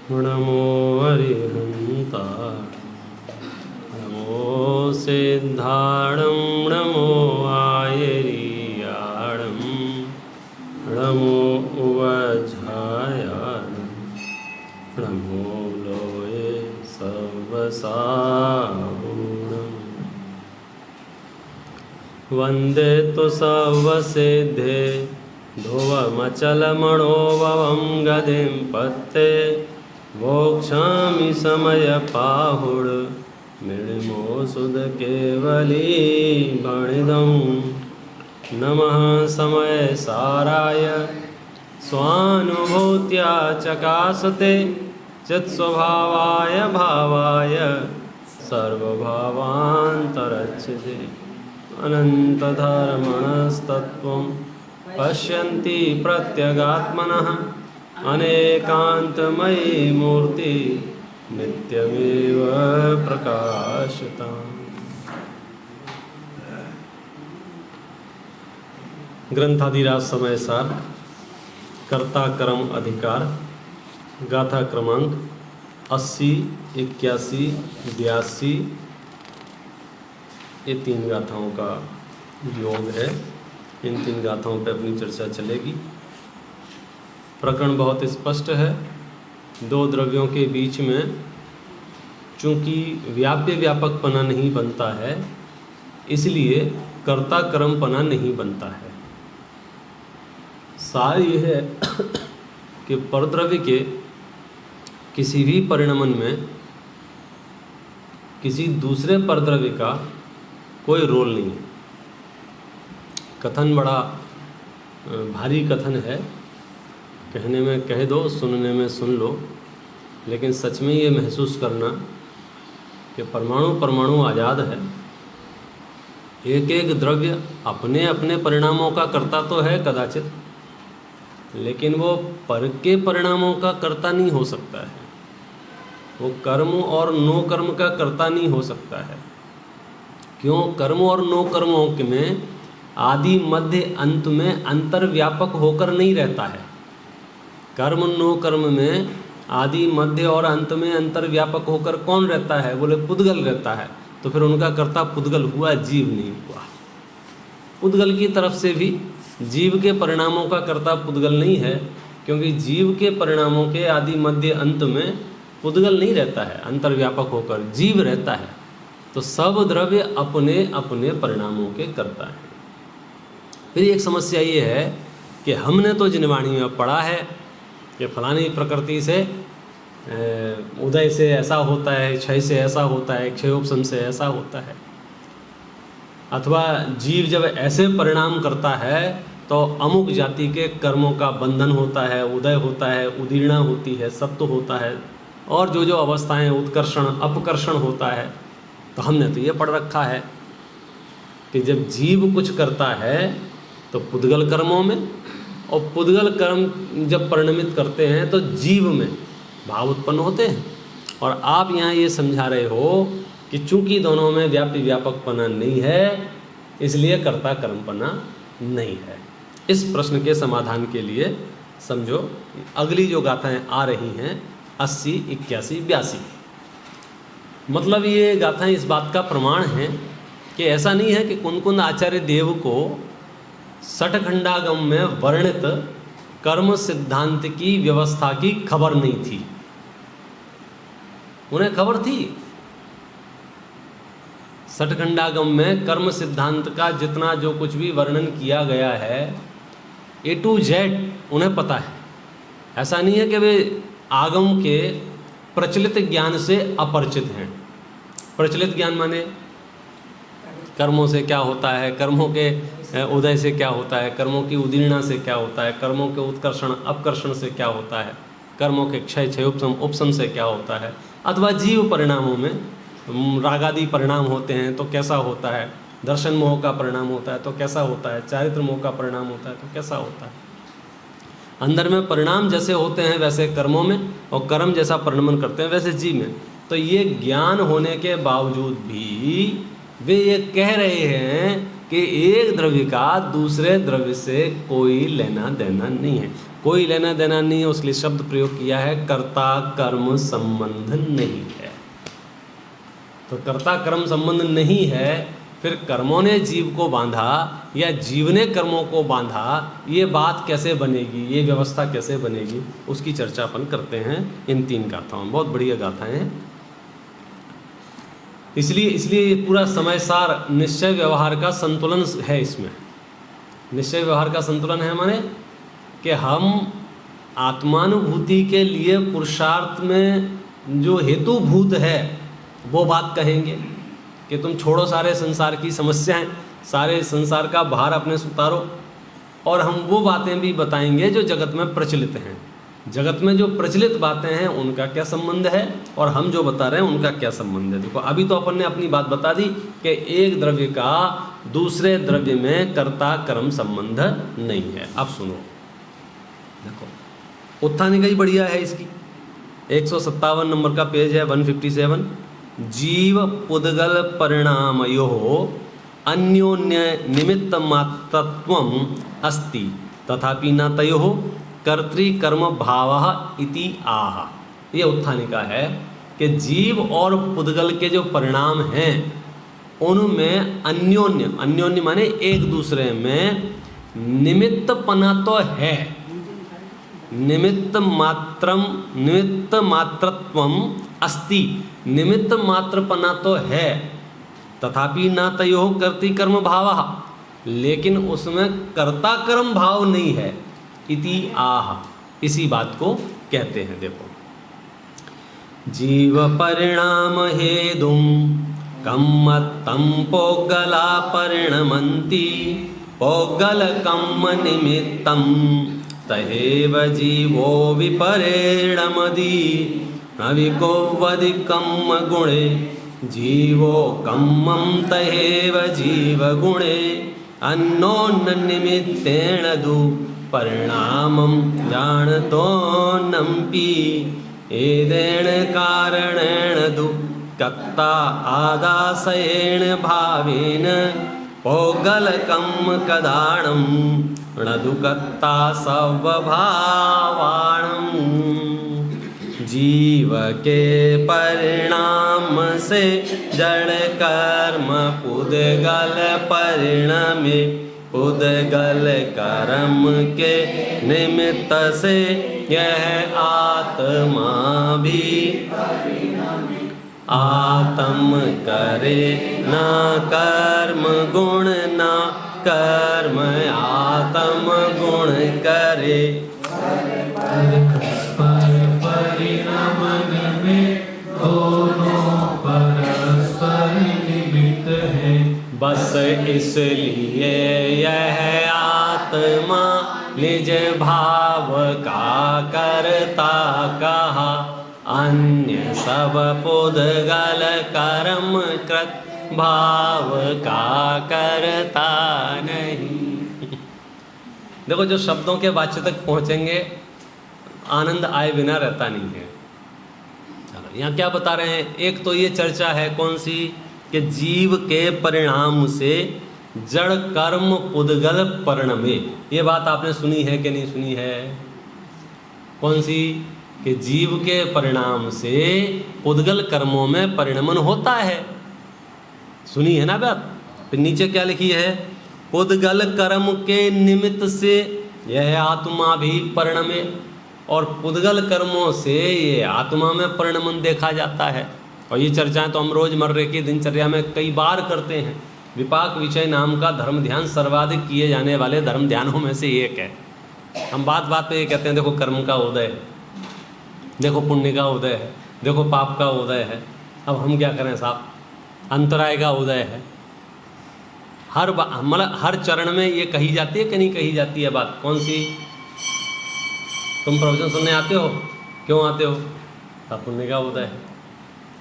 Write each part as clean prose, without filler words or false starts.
नमो अरिहन्ताय नमो सिद्धाणं नमो आयर्याणं नमो उवझाय नमो लोये सर्वसाहुणम् वन्दे तु सर्वसिद्धे ध्रुवमचलमणोभवं गतिं पत्ते मोक्षामि समयपाहुड मृणिमोऽसुधकेवली वणिदं नमः समयसाराय स्वानुभूत्या चकासते चित्स्वभावाय भावाय सर्वभावान्तरच्छिते अनन्तधर्मणस्तत्त्वं पश्यन्ति प्रत्यगात्मनः अनेकान्तमयी मूर्ति नित्यमेव प्रकाशताम्। ग्रंथाधिराज समय सार कर्ता कर्म अधिकार गाथा क्रमांक 80, 81, 82 ये 3 गाथाओं का योग है। इन 3 गाथाओं पर अपनी चर्चा चलेगी। प्रकरण बहुत स्पष्ट है। 2 द्रव्यों के बीच में चूंकि व्याप्य व्यापकपना नहीं बनता है, इसलिए कर्ता कर्मपना नहीं बनता है। सार यह है कि परद्रव्य के किसी भी परिणमन में किसी दूसरे परद्रव्य का कोई रोल नहीं है। कथन बड़ा भारी कथन है, कहने में कह दो, सुनने में सुन लो, लेकिन सच में ये महसूस करना कि परमाणु परमाणु आज़ाद है। एक एक द्रव्य अपने अपने परिणामों का कर्ता तो है कदाचित, लेकिन वो पर के परिणामों का कर्ता नहीं हो सकता है। वो कर्म और नो कर्म का कर्ता नहीं हो सकता है। क्यों? कर्म और नो कर्मों में आदि मध्य अंत में अंतर्व्यापक होकर नहीं रहता है। कर्म नो कर्म में आदि मध्य और अंत में अंतर्व्यापक होकर कौन रहता है? बोले पुद्गल रहता है। तो फिर उनका कर्ता पुद्गल हुआ, जीव नहीं हुआ। पुद्गल की तरफ से भी जीव के परिणामों का कर्ता पुद्गल नहीं है, क्योंकि जीव के परिणामों के आदि मध्य अंत में पुद्गल नहीं रहता है, अंतर्व्यापक होकर जीव रहता है। तो सब द्रव्य अपने अपने परिणामों के कर्ता हैं। फिर एक समस्या ये है कि हमने तो जिनवाणी में पढ़ा है कि फलानी प्रकृति से उदय से ऐसा होता है, क्षय से ऐसा होता है, क्षयोपशम से ऐसा होता है, अथवा जीव जब ऐसे परिणाम करता है तो अमुक जाति के कर्मों का बंधन होता है, उदय होता है, उदीर्णा होती है, सत्व होता है, और जो जो अवस्थाएं उत्कर्षण अपकर्षण होता है। तो हमने तो ये पढ़ रखा है कि जब जीव कुछ करता है तो पुद्गल कर्मों में, और पुद्गल कर्म जब परिणमित करते हैं तो जीव में भाव उत्पन्न होते हैं। और आप यहाँ ये समझा रहे हो कि चूंकि दोनों में व्यापी व्यापकपना नहीं है, इसलिए कर्ता कर्मपना नहीं है। इस प्रश्न के समाधान के लिए समझो अगली जो गाथाएं आ रही हैं 80, 81, 82, मतलब ये गाथाएं इस बात का प्रमाण हैं कि ऐसा नहीं है कि कुनकुन आचार्य देव को षटखंडागम में वर्णित कर्म सिद्धांत की व्यवस्था की खबर नहीं थी। उन्हें खबर थी। षटखंडागम में कर्म सिद्धांत का जितना जो कुछ भी वर्णन किया गया है A to Z उन्हें पता है। ऐसा नहीं है कि वे आगम के प्रचलित ज्ञान से अपरिचित हैं। प्रचलित ज्ञान माने कर्मों से क्या होता है, कर्मों के उदय से क्या होता है, कर्मों की उदीर्णा से क्या होता है, कर्मों के उत्कर्षण अपकर्षण से क्या होता है, कर्मों के क्षय क्षयोपशम उपशम से क्या होता है, अथवा जीव परिणामों में रागादि परिणाम होते हैं तो कैसा होता है, दर्शन मोह का परिणाम होता है तो कैसा होता है, चारित्र मोह का परिणाम होता है तो कैसा होता है। अंदर में परिणाम जैसे होते हैं वैसे कर्मों में, और कर्म जैसा परिणमन करते हैं वैसे जीव में। तो ये ज्ञान होने के बावजूद भी वे ये कह रहे हैं कि एक द्रव्य का दूसरे द्रव्य से कोई लेना देना नहीं है। कोई लेना देना नहीं है, उसके लिए शब्द प्रयोग किया है कर्ता कर्म संबंध नहीं है। तो कर्ता कर्म संबंध नहीं है, फिर कर्मों ने जीव को बांधा या जीव ने कर्मों को बांधा, ये बात कैसे बनेगी, ये व्यवस्था कैसे बनेगी, उसकी चर्चा अपन करते हैं इन 3 गाथाओं में। बहुत बढ़िया गाथाएं हैं। इसलिए ये पूरा समय सार निश्चय व्यवहार का संतुलन है। इसमें निश्चय व्यवहार का संतुलन है माने कि हम आत्मानुभूति के लिए पुरुषार्थ में जो हेतुभूत है वो बात कहेंगे कि तुम छोड़ो सारे संसार की समस्याएं, सारे संसार का भार अपने से उतारो, और हम वो बातें भी बताएंगे जो जगत में प्रचलित हैं। जगत में जो प्रचलित बातें हैं उनका क्या संबंध है और हम जो बता रहे हैं उनका क्या संबंध है। देखो अभी तो अपन ने अपनी बात बता दी कि एक द्रव्य का दूसरे द्रव्य में कर्ता कर्म संबंध नहीं है। अब सुनो, देखो उत्थानिका ही बढ़िया है। इसकी 157 नंबर का पेज है, 157। जीव पुद्गल परिणामयो अन्योन्य निमित्त मात्रत्वम अस्ति तथापि न तयोः कर्तृकर्म भावः इति आह। ये उत्थानिका है कि जीव और पुद्गल के जो परिणाम हैं उनमें अन्योन्य माने एक दूसरे में निमित्तपना तो है, निमित्त मात्रत्वम अस्ति, निमित्त मात्रपना तो है, तथापि न तयोः कर्तृकर्म भावः, लेकिन उसमें कर्ता कर्म भाव नहीं है। इति आह, इसी बात को कहते हैं। देखो जीव परिणाम हेदुं कम्मत्तं पोगला परिणमन्ति पोगल कम्म निमित्तं तहेव जीवो विपरिणमति नविको वदि कम्म गुणे जीवो कम्मं तहेव जीव गुणे अन्योन्य निमित्तेन दु परिणामं जानतो नम्पि एदेन कारणेन दुःखता आदासेन भावेन पोगलकं कदाणं न दुःखता स्वभावाणं। जीव के परिणाम से जड़ कर्म पुद्गल परिणमे पुद्गल कर्म के निमित्त से यह आत्मा भी आत्म करे न कर्म गुण न कर्म आत्म गुण करे। परिणाम में दोनों परस्पर निमित्त है, बस इसलिए यह आत्मा निज भाव का करता कहा, अन्य सब पुद्गल कर्म कृत भाव का करता नहीं। देखो जो शब्दों के वाच्य तक पहुंचेंगे आनंद आए बिना रहता नहीं है। चलो यहाँ क्या बता रहे हैं, एक तो ये चर्चा है कौन सी कि जीव के परिणाम से जड़ कर्म पुद्गल परिणमे। ये बात आपने सुनी है कि नहीं सुनी है? कौन सी? कि जीव के परिणाम से पुद्गल कर्मों में परिणमन होता है। सुनी है ना बात? फिर नीचे क्या लिखी है, पुद्गल कर्म के निमित्त से यह आत्मा भी परिणमे, और पुद्गल कर्मों से ये आत्मा में परिणमन देखा जाता है। और ये चर्चाएं तो हम रोजमर्रे की दिनचर्या में कई बार करते हैं। विपाक विषय नाम का धर्म ध्यान सर्वाधिक किए जाने वाले धर्म ध्यानों में से एक है। हम बात बात पे ये कहते हैं देखो कर्म का उदय है, देखो पुण्य का उदय है, देखो पाप का उदय है। अब हम क्या करें साहब, अंतराय का उदय है। मतलब हर चरण में ये कही जाती है कि नहीं कही जाती है बात? कौन सी? तुम प्रवचन सुनने आते हो, क्यों आते हो? तब पुण्य का उदय है।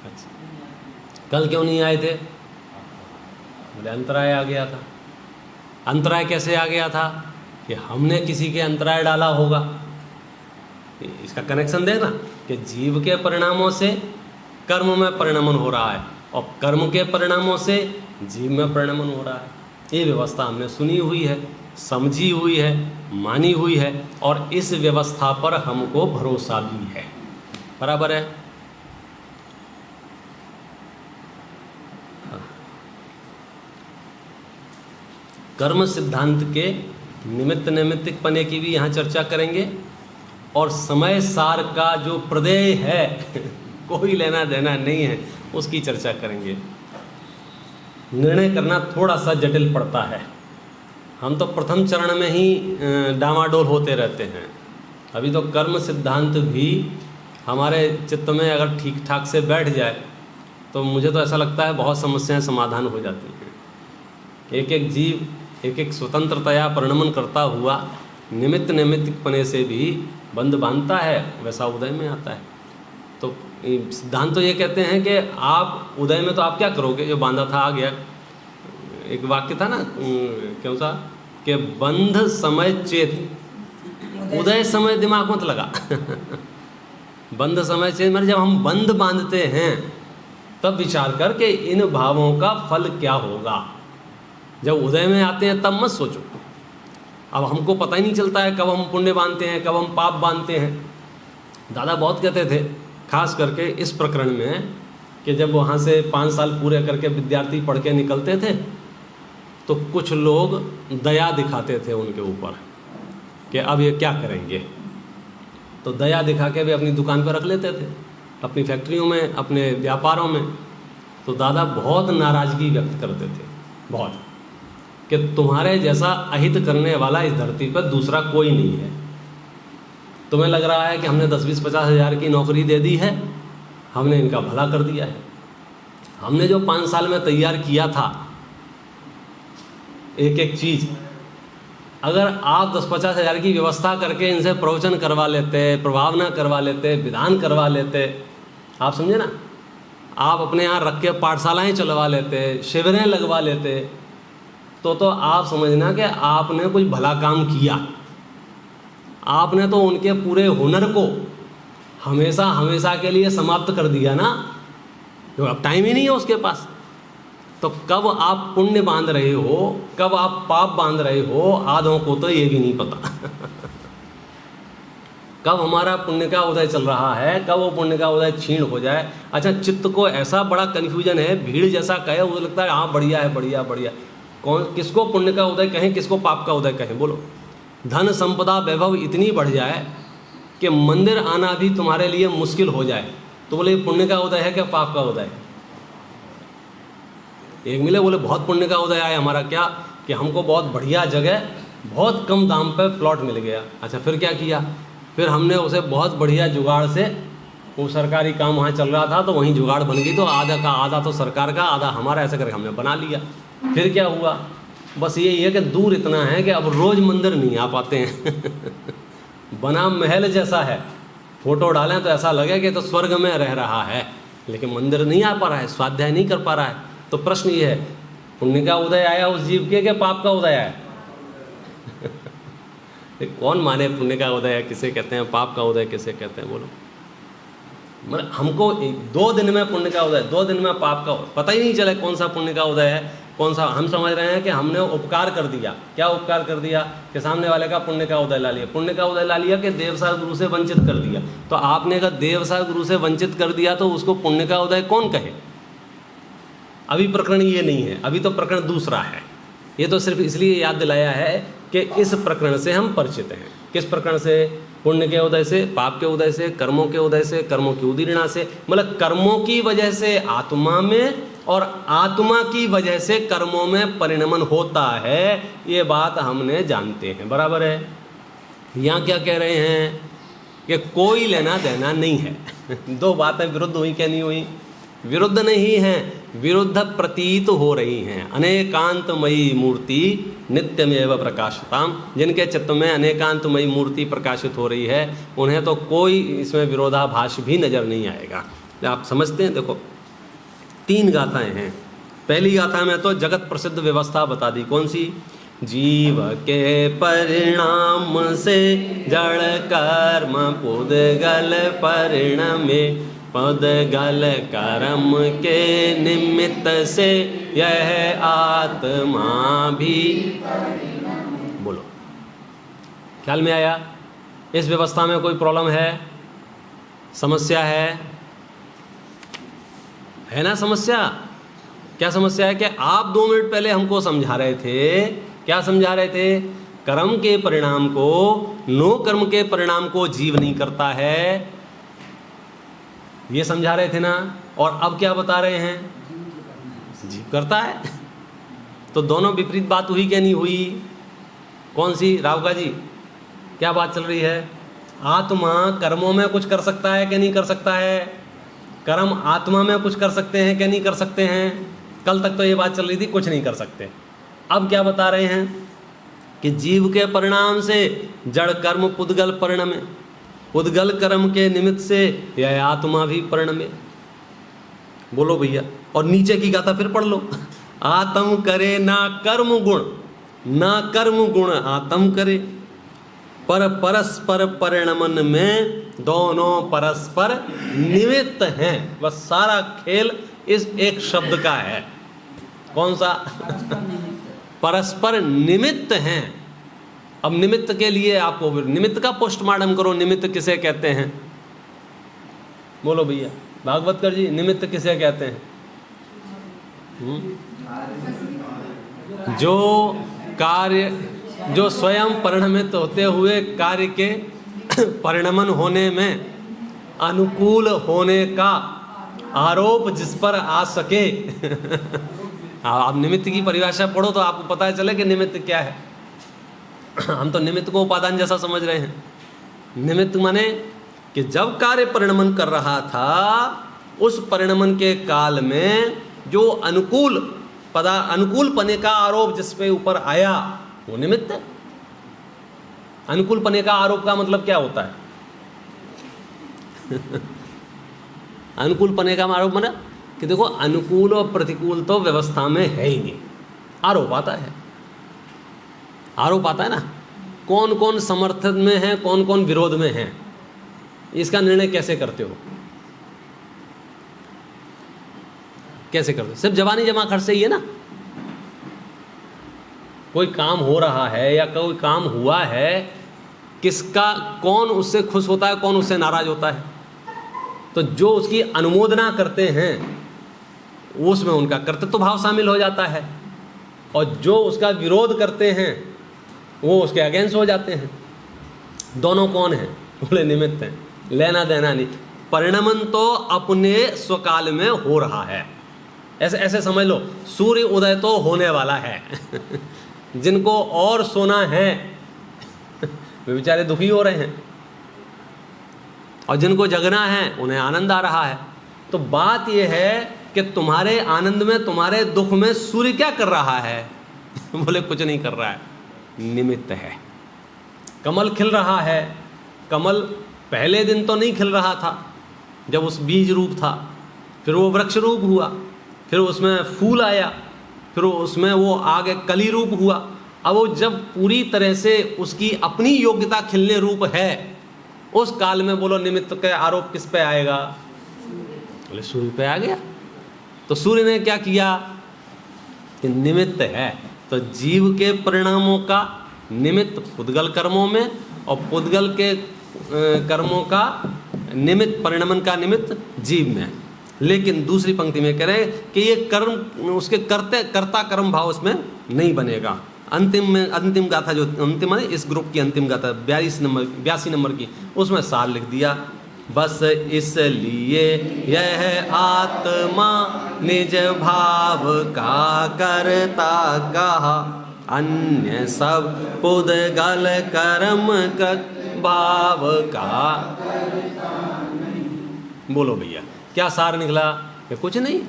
अच्छा, कल क्यों नहीं आए थे? बोले अंतराय आ गया था। अंतराय कैसे आ गया था? कि हमने किसी के अंतराय डाला होगा। इसका कनेक्शन देखना कि जीव के परिणामों से कर्म में परिणमन हो रहा है और कर्म के परिणामों से जीव में परिणमन हो रहा है। ये व्यवस्था हमने सुनी हुई है। समझी हुई है, मानी हुई है, और इस व्यवस्था पर हमको भरोसा भी है। बराबर है। कर्म सिद्धांत के निमित्त नैमित्तिक पने की भी यहाँ चर्चा करेंगे, और समय सार का जो प्रदेय है कोई लेना देना नहीं है, उसकी चर्चा करेंगे। निर्णय करना थोड़ा सा जटिल पड़ता है, हम तो प्रथम चरण में ही डामाडोल होते रहते हैं। अभी तो कर्म सिद्धांत भी हमारे चित्त में अगर ठीक ठाक से बैठ जाए तो मुझे तो ऐसा लगता है बहुत समस्याएं समाधान हो जाती हैं। एक एक जीव एक एक स्वतंत्रतया परिणमन करता हुआ निमित्त नैमित्तिकपने से भी बंध बांधता है, वैसा उदय में आता है। तो सिद्धांत तो ये कहते हैं कि आप उदय में तो आप क्या करोगे, जो बांधा था आ गया। एक वाक्य था ना, क्यों सा, कि बंध समय चेत, उदय समय दिमाग मत लगा बंध समय चेत मतलब जब हम बंध बांधते हैं तब विचार कर के इन भावों का फल क्या होगा। जब उदय में आते हैं तब मत सोचो। अब हमको पता ही नहीं चलता है कब हम पुण्य बांधते हैं, कब हम पाप बांधते हैं। दादा बहुत कहते थे, खास करके इस प्रकरण में, कि जब वहाँ से 5 साल पूरे करके विद्यार्थी पढ़ के निकलते थे तो कुछ लोग दया दिखाते थे उनके ऊपर कि अब ये क्या करेंगे। तो दया दिखा के भी अपनी दुकान पर रख लेते थे, अपनी फैक्ट्रियों में, अपने व्यापारों में। तो दादा बहुत नाराज़गी व्यक्त करते थे, बहुत, कि तुम्हारे जैसा अहित करने वाला इस धरती पर दूसरा कोई नहीं है। तुम्हें लग रहा है कि हमने 10-20-50 हज़ार की नौकरी दे दी है, हमने इनका भला कर दिया है। हमने जो 5 साल में तैयार किया था एक एक चीज़, अगर आप 10-50 हज़ार की व्यवस्था करके इनसे प्रवचन करवा लेते, प्रभावना करवा लेते, विधान करवा लेते, आप समझे ना, आप अपने यहाँ रख के पाठशालाएँ चलवा लेते, शिविरें लगवा लेते, तो आप समझना कि आपने कुछ भला काम किया। आपने तो उनके पूरे हुनर को हमेशा हमेशा के लिए समाप्त कर दिया ना, जो अब टाइम ही नहीं है उसके पास। तो कब आप पुण्य बांध रहे हो, कब आप पाप बांध रहे हो, आधों को तो ये भी नहीं पता कब हमारा पुण्य का उदय चल रहा है, कब वो पुण्य का उदय क्षीण हो जाए। अच्छा, चित्त को ऐसा बड़ा कन्फ्यूजन है, भीड़ जैसा कहे, वो लगता है हाँ बढ़िया है, बढ़िया बढ़िया। कौन, किसको पुण्य का उदय कहें, किसको पाप का उदय कहें, बोलो। धन संपदा वैभव इतनी बढ़ जाए कि मंदिर आना भी तुम्हारे लिए मुश्किल हो जाए, तो बोले पुण्य का उदय है क्या पाप का उदय? एक मिले बोले बहुत पुण्य का उदय आया हमारा, क्या कि हमको बहुत बढ़िया जगह बहुत कम दाम पर प्लॉट मिल गया। अच्छा, फिर क्या किया? फिर हमने उसे बहुत बढ़िया जुगाड़ से, वो सरकारी काम वहाँ चल रहा था तो वहीं जुगाड़ बन गई, तो आधा का आधा तो सरकार का, आधा हमारा, ऐसा करके हमने बना लिया। फिर क्या हुआ? बस यही है कि दूर इतना है कि अब रोज़ मंदिर नहीं आ पाते हैं बना महल जैसा है, फोटो डालें तो ऐसा लगे कि तो स्वर्ग में रह रहा है, लेकिन मंदिर नहीं आ पा रहा है, स्वाध्याय नहीं कर पा रहा है। तो प्रश्न ये है, पुण्य का उदय आया उस जीव के, पाप का उदय आया कौन माने पुण्य का उदय किसे कहते हैं, पाप का उदय किसे कहते हैं, बोलो। मतलब हमको 2 दिन में पुण्य का उदय, 2 दिन में पाप का, पता ही नहीं चले कौन सा पुण्य का उदय है, कौन सा। हम समझ रहे हैं कि हमने उपकार कर दिया। क्या उपकार कर दिया? कि सामने वाले का पुण्य का उदय ला लिया। पुण्य का उदय ला लिया कि देवसार गुरु से वंचित कर दिया। तो आपने अगर देवसार गुरु से वंचित कर दिया तो उसको पुण्य का उदय कौन कहे? अभी प्रकरण ये नहीं है, अभी तो प्रकरण दूसरा है। ये तो सिर्फ इसलिए याद दिलाया है कि इस प्रकरण से हम परिचित हैं। किस प्रकरण से? पुण्य के उदय से, पाप के उदय से, कर्मों के उदय से, कर्मों की उदीर्णा से। मतलब कर्मों की वजह से आत्मा में और आत्मा की वजह से कर्मों में परिणमन होता है, ये बात हमने जानते हैं। बराबर है। यहाँ क्या कह रहे हैं कि कोई लेना देना नहीं है 2 बातें विरुद्ध हुई क्या नहीं हुई? विरुद्ध नहीं हैं, विरुद्ध प्रतीत हो रही हैं। अनेकांतमयी मूर्ति नित्यमेव प्रकाशताम, जिनके चित्त में अनेकांतमयी मूर्ति प्रकाशित हो रही है उन्हें तो कोई इसमें विरोधाभास भी नज़र नहीं आएगा। आप समझते हैं? देखो 3 गाथाएं हैं। पहली गाथा में तो जगत प्रसिद्ध व्यवस्था बता दी। कौन सी? जीव के परिणाम से जड़ कर्म पुद्गल परिणमे, पदगल कर्म के निमित्त से यह आत्मा भी। बोलो ख्याल में आया? इस व्यवस्था में कोई प्रॉब्लम है, समस्या है ना? समस्या क्या समस्या है? कि आप 2 मिनट पहले हमको समझा रहे थे, क्या समझा रहे थे? कर्म के परिणाम को, नो कर्म के परिणाम को जीव नहीं करता है, ये समझा रहे थे ना। और अब क्या बता रहे हैं? जीव करता है। तो दोनों विपरीत बात हुई क्या नहीं हुई? कौन सी रावका जी, क्या बात चल रही है? आत्मा कर्मों में कुछ कर सकता है कि नहीं कर सकता है? कर्म आत्मा में कुछ कर सकते हैं कि नहीं कर सकते हैं? कल तक तो ये बात चल रही थी कुछ नहीं कर सकते। अब क्या बता रहे हैं? कि जीव के परिणाम से जड़ कर्म पुद्गल परिणमे, पुद्गल कर्म के निमित्त से यह आत्मा भी परिणमे। बोलो भैया। और नीचे की गाथा फिर पढ़ लो। आत्म करे ना कर्म गुण, ना कर्म गुण आत्म करे, पर परस्पर परिणमन में दोनों परस्पर निमित्त हैं। बस सारा खेल इस एक शब्द का है। कौन सा? परस्पर निमित्त हैं। अब निमित्त के लिए आपको निमित्त का पोस्टमार्टम करो। निमित्त किसे कहते हैं? बोलो भैया भागवतकर जी, निमित्त किसे कहते हैं? जो कार्य, जो स्वयं परिणमित होते हुए कार्य के परिणमन होने में अनुकूल होने का आरोप जिस पर आ सके। आप निमित्त की परिभाषा पढ़ो तो आपको पता चले कि निमित्त क्या है। हम तो निमित्त को उपादान जैसा समझ रहे हैं। निमित्त माने कि जब कार्य परिणमन कर रहा था, उस परिणमन के काल में जो अनुकूल पने का आरोप जिस पे ऊपर आया, वो निमित्त है। अनुकूल पने का आरोप का मतलब क्या होता है? अनुकूल पने का आरोप माना कि देखो, अनुकूल और प्रतिकूल तो व्यवस्था में है ही नहीं, आरोप आता है। आरोप आता है ना, कौन कौन समर्थन में है, कौन कौन विरोध में है, इसका निर्णय कैसे करते हो? कैसे करते हो? सिर्फ जबानी जमा खर्च से ही है ना। कोई काम हो रहा है या कोई काम हुआ है, किसका, कौन उससे खुश होता है, कौन उससे नाराज होता है? तो जो उसकी अनुमोदना करते हैं उसमें उनका कर्तृत्व भाव शामिल हो जाता है, और जो उसका विरोध करते हैं वो उसके अगेंस्ट हो जाते हैं। दोनों कौन हैं? बोले निमित्त हैं, लेना देना नहीं। परिणमन तो अपने स्वकाल में हो रहा है। ऐसे ऐसे समझ लो, सूर्य उदय तो होने वाला है। जिनको और सोना है वे बेचारे दुखी हो रहे हैं, और जिनको जगना है उन्हें आनंद आ रहा है। तो बात यह है कि तुम्हारे आनंद में, तुम्हारे दुख में सूर्य क्या कर रहा है? बोले कुछ नहीं कर रहा है, निमित्त है। कमल खिल रहा है, कमल पहले दिन तो नहीं खिल रहा था जब उस बीज रूप था, फिर वो वृक्ष रूप हुआ, फिर उसमें फूल आया, फिर उसमें वो आगे कली रूप हुआ। अब वो जब पूरी तरह से उसकी अपनी योग्यता खिलने रूप है, उस काल में बोलो निमित्त का आरोप किस पे आएगा? बोले सूर्य पे आ गया। तो सूर्य ने क्या किया कि निमित्त है। तो जीव के परिणामों का निमित्त पुद्गल कर्मों में, और पुद्गल के कर्मों का निमित्त, परिणमन का निमित्त जीव में। लेकिन दूसरी पंक्ति में कह रहे कि ये कर्म, उसके कर्ता कर्म भाव उसमें नहीं बनेगा। अंतिम गाथा जो अंतिम है, इस ग्रुप की अंतिम गाथा 82 नंबर की, उसमें सार लिख दिया। बस इसलिए यह आत्मा निज भाव का करता कहा, अन्य सब पुद्गल कर्म भाव का। बोलो भैया क्या सार निकला? कि कुछ नहीं,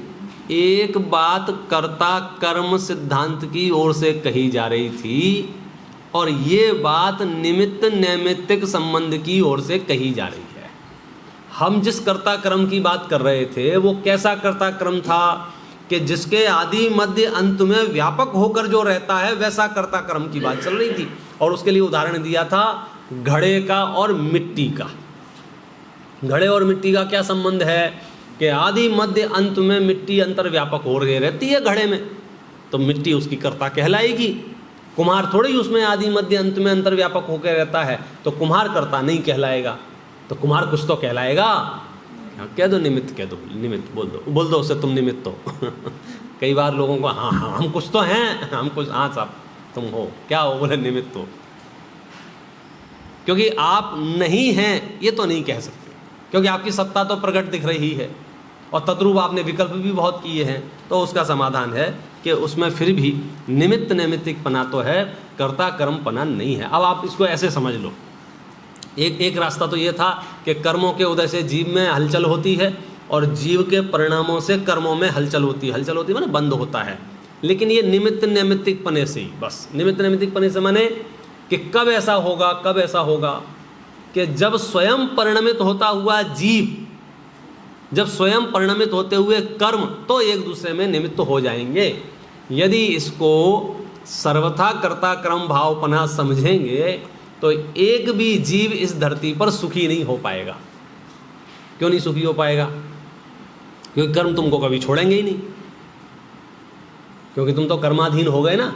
एक बात कर्ता कर्म सिद्धांत की ओर से कही जा रही थी, और ये बात निमित्त नैमित्तिक संबंध की ओर से कही जा रही है। हम जिस कर्ता कर्म की बात कर रहे थे वो कैसा कर्ता कर्म था कि जिसके आदि मध्य अंत में व्यापक होकर जो रहता है, वैसा कर्ता कर्म की बात चल रही थी। और उसके लिए उदाहरण दिया था घड़े का और मिट्टी का। घड़े और मिट्टी का क्या संबंध है कि आदि मध्य अंत में मिट्टी अंतर व्यापक हो रही रहती है घड़े में, तो मिट्टी उसकी कर्ता कहलाएगी। कुम्हार थोड़ी ही उसमें आदि मध्य अंत में अंतर्व्यापक होकर रहता है, तो कुम्हार कर्ता नहीं कहलाएगा, तो कुम्हार कुछ तो कहलाएगा। कह दो निमित्त, कह दो निमित्त, बोल दो उससे तुम निमित्त हो। कई बार लोगों को हाँ हाँ हम कुछ तो हैं, हम कुछ, हाँ साहब तुम हो, क्या हो? बोले निमित्त हो। क्योंकि आप नहीं हैं ये तो नहीं कह सकते, क्योंकि आपकी सत्ता तो प्रकट दिख रही है, और तद्रूप आपने विकल्प भी बहुत किए हैं। तो उसका समाधान है कि उसमें फिर भी निमित्त नैमित्तिकपना तो है, कर्ता कर्मपना नहीं है। अब आप इसको ऐसे समझ लो, एक रास्ता तो ये था कि कर्मों के उदय से जीव में हलचल होती है, और जीव के परिणामों से कर्मों में हलचल होती है माने बंद होता है। लेकिन ये निमित्त नैमित्तिकपने से ही, बस निमित्त नैमित्तिकपने से माने कि कब ऐसा होगा कि जब स्वयं परिणमित होता हुआ जीव, जब स्वयं परिणमित होते हुए कर्म तो एक दूसरे में निमित्त हो जाएंगे। यदि इसको सर्वथा कर्ता कर्म भावपना समझेंगे तो एक भी जीव इस धरती पर सुखी नहीं हो पाएगा। क्यों नहीं सुखी हो पाएगा? क्योंकि कर्म तुमको कभी छोड़ेंगे ही नहीं, क्योंकि तुम तो कर्माधीन हो गए ना।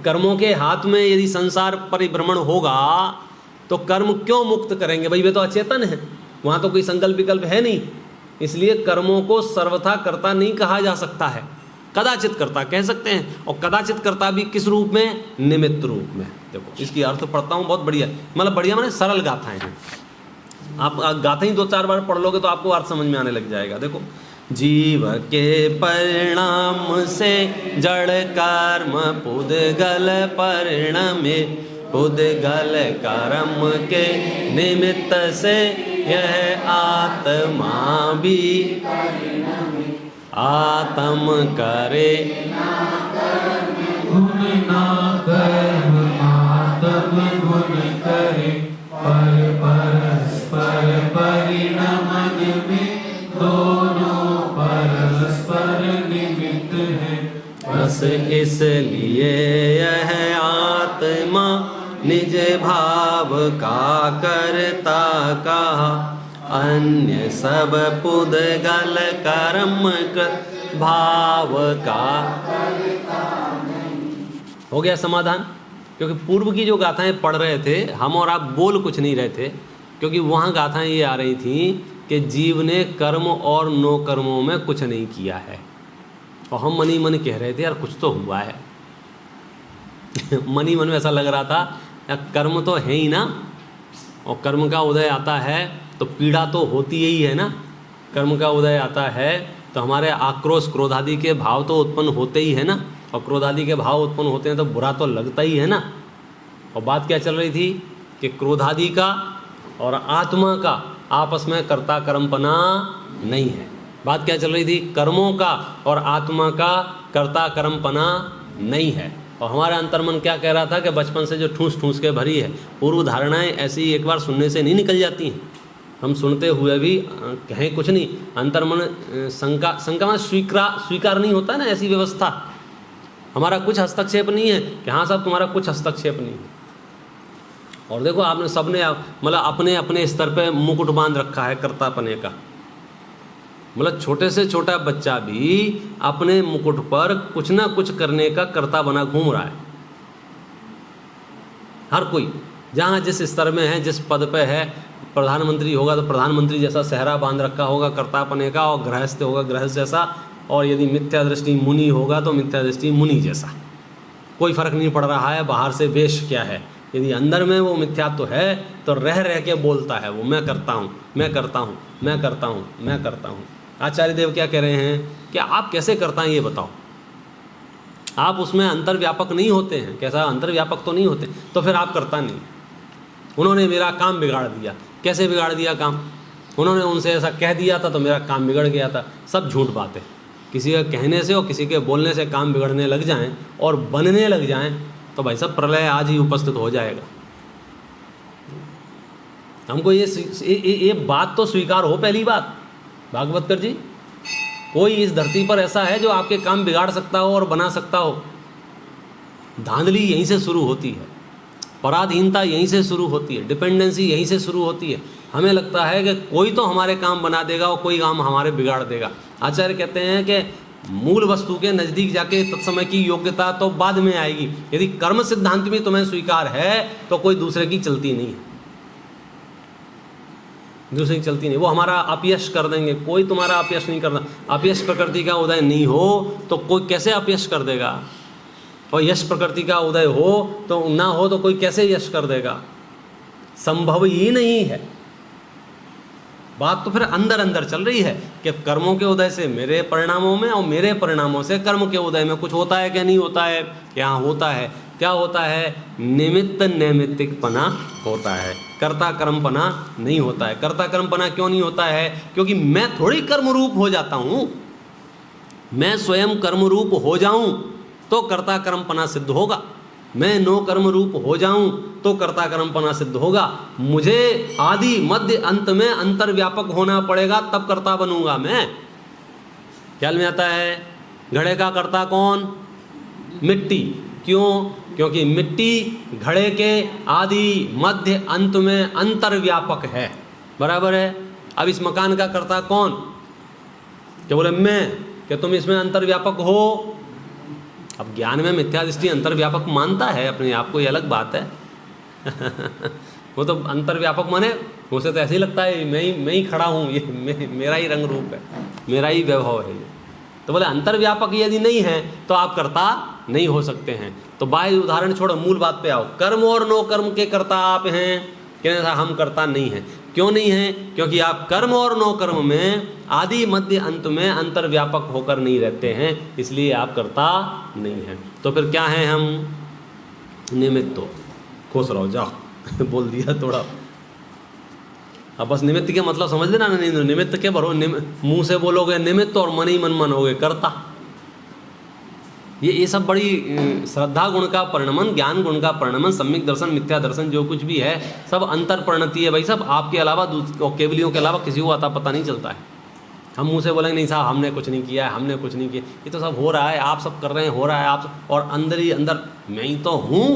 कर्मों के हाथ में यदि संसार परिभ्रमण होगा तो कर्म क्यों मुक्त करेंगे? भाई वे तो अचेतन है, वहाँ तो कोई संकल्प विकल्प है नहीं, इसलिए कर्मों को सर्वथा कर्ता नहीं कहा जा सकता है, कदाचित कर्ता कह सकते हैं। और कदाचित कर्ता भी किस रूप में? निमित्त रूप में। देखो इसकी अर्थ पढ़ता हूँ, बहुत बढ़िया, मतलब बढ़िया माने सरल गाथाएं हैं। आप गाथा ही 2-4 बार पढ़ लोगे तो आपको अर्थ समझ में आने लग जाएगा। देखो, जीव के परिणाम से जड़ कर्म पुद्गल परिणमे, पुद्गल कर्म के निमित्त से यह आत्मा भी आत्म करे गुण ना कर्म आत्म गुण करे, परस्पर परिणमन में दोनों परस्पर निमित्त है। बस इसलिए यह आत्मा निज भाव का करता कहा, अन्य सब पुद्गल कर्म कृत भाव का। हो गया समाधान? क्योंकि पूर्व की जो गाथाएं पढ़ रहे थे हम और आप, बोल कुछ नहीं रहे थे, क्योंकि वहाँ गाथाएं ये आ रही थी कि जीव ने कर्म और नो कर्मों में कुछ नहीं किया है, और हम मनी मन कह रहे थे यार कुछ तो हुआ है। मनी मन में ऐसा लग रहा था यार कर्म तो है ही ना, और कर्म का उदय आता है तो पीड़ा तो होती ही है ना। कर्म का उदय आता है तो हमारे आक्रोश क्रोधादि के भाव तो उत्पन्न होते ही है ना, और क्रोधादि के भाव उत्पन्न होते हैं तो बुरा तो लगता ही है ना। और बात क्या चल रही थी कि क्रोधादि का और आत्मा का आपस में कर्ता कर्मपना नहीं है। बात क्या चल रही थी? कर्मों का और आत्मा का कर्ता कर्मपना नहीं है। और हमारा अंतर्मन क्या कह रहा था कि बचपन से जो ठूस ठूस के भरी है, पूर्व धारणाएं ऐसी एक बार सुनने से नहीं निकल जाती हैं। हम सुनते हुए भी कहें कुछ नहीं, अंतर्मन शंका में स्वीकार नहीं होता ना ऐसी व्यवस्था। हमारा कुछ हस्तक्षेप नहीं है कि हाँ साहब तुम्हारा कुछ हस्तक्षेप नहीं है। और देखो आपने सबने मतलब अपने अपने स्तर पे मुकुट बांध रखा है कर्तापने का। मतलब छोटे से छोटा बच्चा भी अपने मुकुट पर कुछ ना कुछ करने का कर्ता बना घूम रहा है। हर कोई जहाँ जिस स्तर में है, जिस पद पे है, प्रधानमंत्री होगा तो प्रधानमंत्री जैसा सेहरा बांध रखा होगा कर्तापने का, और गृहस्थ होगा गृहस्थ जैसा, और यदि मिथ्या दृष्टि मुनि होगा तो मिथ्या दृष्टि मुनि जैसा। कोई फर्क नहीं पड़ रहा है बाहर से वेश क्या है, यदि अंदर में वो मिथ्यात्व है तो रह रह के बोलता है वो, मैं करता हूँ, मैं करता हूँ, मैं करता हूँ, मैं करता हूँ। आचार्य देव क्या कह रहे हैं कि आप कैसे करता हैं ये बताओ। आप उसमें अंतर्व्यापक नहीं होते हैं। कैसा अंतर्व्यापक तो नहीं होते, तो फिर आप करता नहीं। उन्होंने मेरा काम बिगाड़ दिया। कैसे बिगाड़ दिया काम? उन्होंने उनसे ऐसा कह दिया था तो मेरा काम बिगड़ गया था। सब झूठ बातें। किसी के कहने से और किसी के बोलने से काम बिगड़ने लग जाएं और बनने लग जाएं तो भाई साहब प्रलय आज ही उपस्थित हो जाएगा। हमको ये बात तो स्वीकार हो। पहली बात भागवतकर जी, कोई इस धरती पर ऐसा है जो आपके काम बिगाड़ सकता हो और बना सकता हो? धांधली यहीं से शुरू होती है, पराधीनता यहीं से शुरू होती है, डिपेंडेंसी यहीं से शुरू होती है। हमें लगता है कि कोई तो हमारे काम बना देगा और कोई काम हमारे बिगाड़ देगा। आचार्य कहते हैं कि मूल वस्तु के नज़दीक जाके तत्समय की योग्यता तो बाद में आएगी। यदि कर्म सिद्धांत में तुम्हें स्वीकार है तो कोई दूसरे की चलती नहीं है, दूसरे की चलती नहीं। वो हमारा अपयश कर देंगे, कोई तुम्हारा अपयश नहीं करना। अपयश प्रकृति का उदय नहीं हो तो कोई कैसे अपयश कर देगा, और यश प्रकृति का उदय हो तो ना हो तो कोई कैसे यश कर देगा, संभव ही नहीं है। बात तो फिर अंदर अंदर चल रही है कि कर्मों के उदय से मेरे परिणामों में और मेरे परिणामों से कर्म के उदय में कुछ होता है क्या नहीं होता है। यहाँ होता है, क्या होता है, निमित्त नैमित्तिकपना होता है, कर्ता कर्मपना नहीं होता है। कर्ता कर्मपना क्यों नहीं होता है, क्योंकि मैं थोड़ी कर्म रूप हो जाता हूँ। मैं स्वयं कर्म रूप हो जाऊं तो कर्ता कर्मपना सिद्ध होगा, मैं नो कर्म रूप हो जाऊं तो कर्ता कर्मपना सिद्ध होगा। मुझे आदि मध्य अंत में अंतर्व्यापक होना पड़ेगा तब कर्ता बनूंगा मैं। ख्याल में आता है। घड़े का कर्ता कौन, मिट्टी। क्यों, क्योंकि मिट्टी घड़े के आदि मध्य अंत में अंतर्व्यापक है, बराबर है। अब इस मकान का कर्ता कौन, क्या बोले मैं, क्या तुम इसमें अंतर्व्यापक हो। अब ज्ञान में मिथ्या दृष्टि अंतर्व्यापक मानता है अपने आप को, ये अलग बात है। वो तो अंतर्व्यापक माने उसे तो ऐसे ही लगता है मैं ही खड़ा हूँ, ये मेरा ही रंग रूप है, मेरा ही वैभव है। तो बोले अंतर्व्यापक यदि नहीं है तो आप कर्ता नहीं हो सकते हैं। तो बाह्य उदाहरण छोड़ो, मूल बात पे आओ। कर्म और नो कर्म के कर्ता आप हैं, क्या हम कर्ता नहीं हैं। क्यों नहीं है, क्योंकि आप कर्म और नो कर्म में आदि मध्य अंत में अंतर्व्यापक होकर नहीं रहते हैं, इसलिए आप कर्ता नहीं हैं। तो फिर क्या हैं हम, निमित्त। तो खुश रहो, जाओ बोल दिया थोड़ा। अब बस निमित्त के मतलब समझ लेना, निमित्त के भरो, मुंह से बोलोगे निमित्त और मन ही मन मनोगे कर्ता। ये सब बड़ी श्रद्धा गुण का परिणमन, ज्ञान गुण का परिणमन, सम्यक दर्शन, मिथ्या दर्शन जो कुछ भी है सब अंतर परिणति है भाई। सब आपके अलावा केवलियों के अलावा किसी को आता पता नहीं चलता है। हम मुंह से बोलेंगे नहीं साहब हमने कुछ नहीं किया है, हमने कुछ नहीं किया, ये तो सब हो रहा है, आप सब कर रहे हैं, हो रहा है आप सब, और अंदर ही अंदर मैं ही तो हूँ,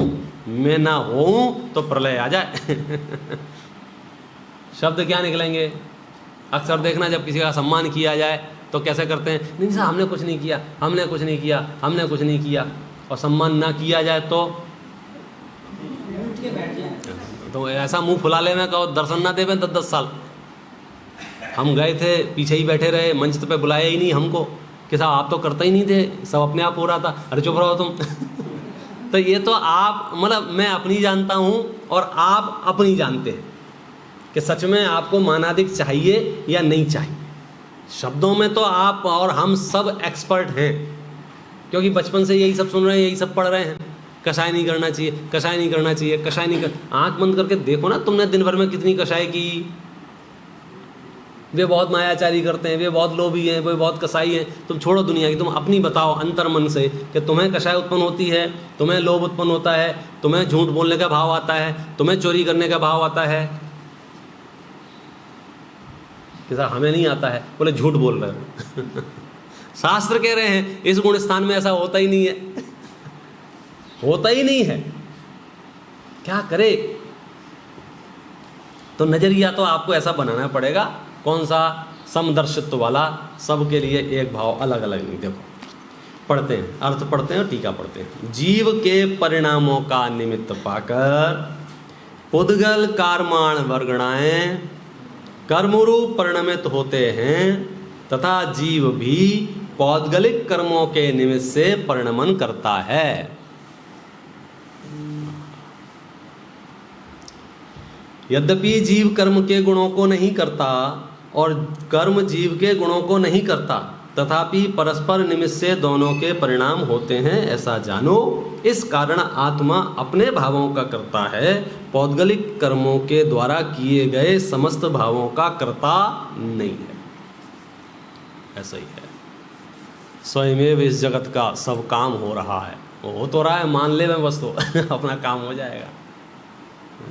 मैं ना हूँ तो प्रलय आ जाए। शब्द क्या निकलेंगे। अक्सर देखना जब किसी का सम्मान किया जाए तो कैसे करते हैं, नहीं साहब हमने कुछ नहीं किया, हमने कुछ नहीं किया, हमने कुछ नहीं किया। और सम्मान ना किया जाए तो ऐसा मुंह फुला ले में कहो दर्शन ना देवें 10-10 साल। हम गए थे, पीछे ही बैठे रहे, मंच पे बुलाया ही नहीं हमको कि साहब आप तो करते ही नहीं थे, सब अपने आप हो रहा था, अरे चुप रहो तुम। तो ये तो आप मतलब मैं अपनी जानता हूँ और आप अपनी जानते हैं कि सच में आपको मानाधिक चाहिए या नहीं चाहिए। शब्दों में तो आप और हम सब एक्सपर्ट हैं, क्योंकि बचपन से यही सब सुन रहे हैं, यही सब पढ़ रहे हैं। कषाय नहीं करना चाहिए, कषाय नहीं करना चाहिए, कषाय नहीं कर। आँख बंद करके देखो ना तुमने दिन भर में कितनी कषाय की। वे बहुत मायाचारी करते हैं, वे बहुत लोभी हैं, वे बहुत कसाई हैं। तुम छोड़ो दुनिया की, तुम अपनी बताओ अंतर मन से कि तुम्हें कषाय उत्पन्न होती है, तुम्हें लोभ उत्पन्न होता है, तुम्हें झूठ बोलने का भाव आता है, तुम्हें चोरी करने का भाव आता है। कि साहब हमें नहीं आता है, बोले झूठ बोल रहे हो। शास्त्र कह रहे हैं इस गुण स्थान में ऐसा होता ही नहीं है, होता ही नहीं है, क्या करे। तो नजरिया तो आपको ऐसा बनाना पड़ेगा, कौन सा, समदर्शित्व वाला, सबके लिए एक भाव, अलग अलग नहीं। देखो पढ़ते हैं, अर्थ पढ़ते हैं, टीका पढ़ते हैं। जीव के परिणामों का निमित्त पाकर पुद्गल कार्माण वर्गणाएं कर्मरूप परिणमित होते हैं, तथा जीव भी पौद्गलिक कर्मों के निमित्त से परिणमन करता है। यद्यपि जीव कर्म के गुणों को नहीं करता और कर्म जीव के गुणों को नहीं करता, तथापि परस्पर निमित्त से दोनों के परिणाम होते हैं, ऐसा जानो। इस कारण आत्मा अपने भावों का करता है, पौद्गलिक कर्मों के द्वारा किए गए समस्त भावों का कर्ता नहीं है। ऐसा ही है, स्वयमेव इस जगत का सब काम हो रहा है, हो तो रहा है, मान ले मैं बस तो अपना काम हो जाएगा।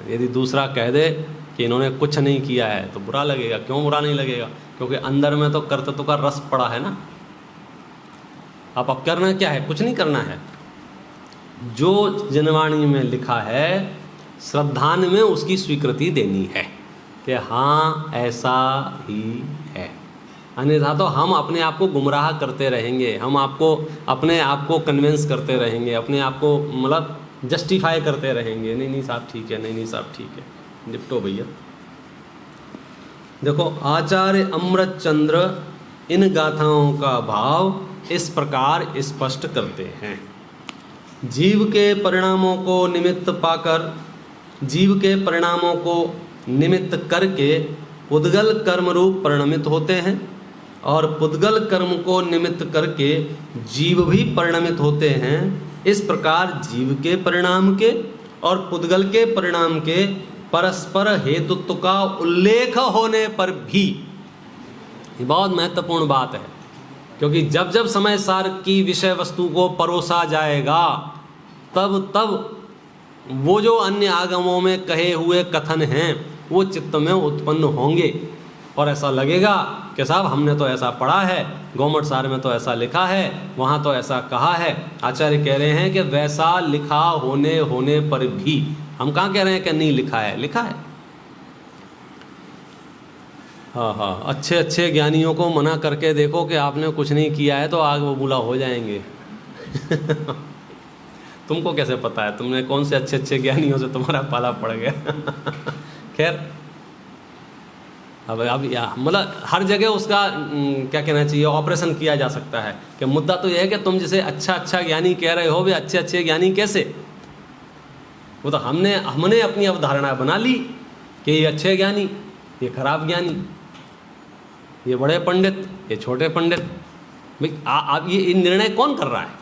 यदि दूसरा कह दे कि इन्होंने कुछ नहीं किया है तो बुरा लगेगा। क्यों बुरा नहीं लगेगा, क्योंकि अंदर में तो कर्तृत्व का रस पड़ा है ना। अब करना क्या है, कुछ नहीं करना है, जो जिनवाणी में लिखा है श्रद्धान में उसकी स्वीकृति देनी है कि हाँ ऐसा ही है। अन्यथा तो हम अपने आप को गुमराह करते रहेंगे, हम अपने आप को कन्विंस करते रहेंगे, अपने आप को मतलब जस्टिफाई करते रहेंगे, नहीं साहब ठीक है, नहीं साहब ठीक है, निपटो भैया। देखो आचार्य अमृत चंद्र इन गाथाओं का भाव इस प्रकार स्पष्ट करते हैं। जीव के परिणामों को निमित्त पाकर, जीव के परिणामों को निमित्त करके पुद्गल कर्म रूप परिणमित होते हैं, और पुद्गल कर्म को निमित्त करके जीव भी परिणमित होते हैं। इस प्रकार जीव के परिणाम के और पुद्गल के परिणाम के परस्पर हेतुत्व का उल्लेख होने पर भी, ये बहुत महत्वपूर्ण बात है, क्योंकि जब जब समय सार की विषय वस्तु को परोसा जाएगा तब वो जो अन्य आगमों में कहे हुए कथन हैं वो चित्त में उत्पन्न होंगे, और ऐसा लगेगा कि साहब हमने तो ऐसा पढ़ा है, गौमठ सार में तो ऐसा लिखा है, वहाँ तो ऐसा कहा है। आचार्य कह रहे हैं कि वैसा लिखा होने पर भी, हम कहाँ कह रहे हैं कि नहीं लिखा है, लिखा है। हाँ, अच्छे ज्ञानियों को मना करके देखो कि आपने कुछ नहीं किया है तो आग बबूला हो जाएंगे। तुमको कैसे पता है, तुमने कौन से अच्छे ज्ञानियों से तुम्हारा पाला पड़ गया। खैर अब मतलब हर जगह उसका क्या कहना चाहिए, ऑपरेशन किया जा सकता है कि मुद्दा तो यह है कि तुम जिसे अच्छा ज्ञानी कह रहे हो, वे अच्छे ज्ञानी कैसे, वो तो हमने अपनी अवधारणा बना ली कि ये अच्छे ज्ञानी, ये खराब ज्ञानी, ये बड़े पंडित, ये छोटे पंडित। भाई आप ये निर्णय कौन कर रहा है,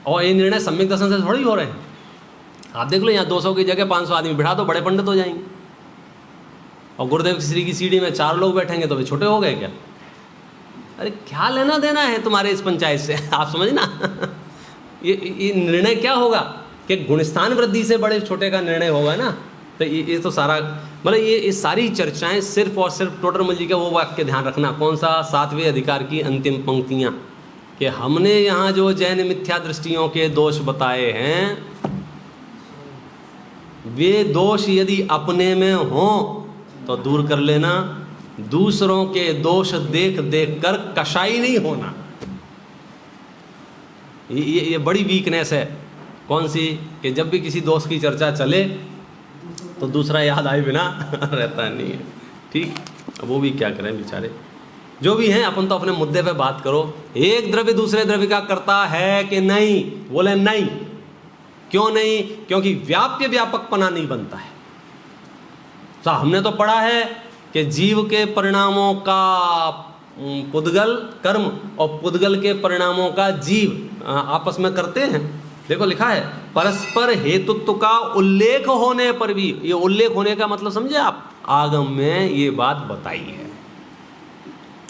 और ये निर्णय सम्यक दर्शन से थोड़ी हो रहे हैं। आप देख लो यहाँ 200 की जगह 500 आदमी बिठा दो, बड़े पंडित हो जाएंगे, और गुरुदेव श्री की सीढ़ी में 4 लोग बैठेंगे तो वे छोटे हो गए क्या। अरे क्या लेना देना है तुम्हारे इस पंचायत से, आप समझ ना। ये निर्णय क्या होगा कि गुणस्थान वृद्धि से बड़े छोटे का निर्णय होगा ना। तो ये तो सारा मतलब ये सारी चर्चाएं सिर्फ और सिर्फ टोडरमल जी का वो वाक्य ध्यान रखना, कौन सा, 7वें अधिकार की अंतिम पंक्तियां, कि हमने यहाँ जो जैन मिथ्या दृष्टियों के दोष बताए हैं, वे दोष यदि अपने में हों तो दूर कर लेना, दूसरों के दोष देख कर कशाई नहीं होना। ये बड़ी वीकनेस है। कौन सी, कि जब भी किसी दोस्त की चर्चा चले तो दूसरा याद आए बिना रहता नहीं है। ठीक, अब वो भी क्या करें बेचारे, जो भी हैं, अपन तो अपने मुद्दे पे बात करो। एक द्रव्य दूसरे द्रव्य का करता है कि नहीं, बोले नहीं। क्यों नहीं? क्योंकि व्याप्य व्यापकपना नहीं बनता है। तो हमने तो पढ़ा है कि जीव के परिणामों का पुद्गल कर्म और पुद्गल के परिणामों का जीव आपस में करते हैं। देखो लिखा है, परस्पर हेतुत्व का उल्लेख होने पर भी, ये उल्लेख होने का मतलब समझे आप, आगम में ये बात बताई है।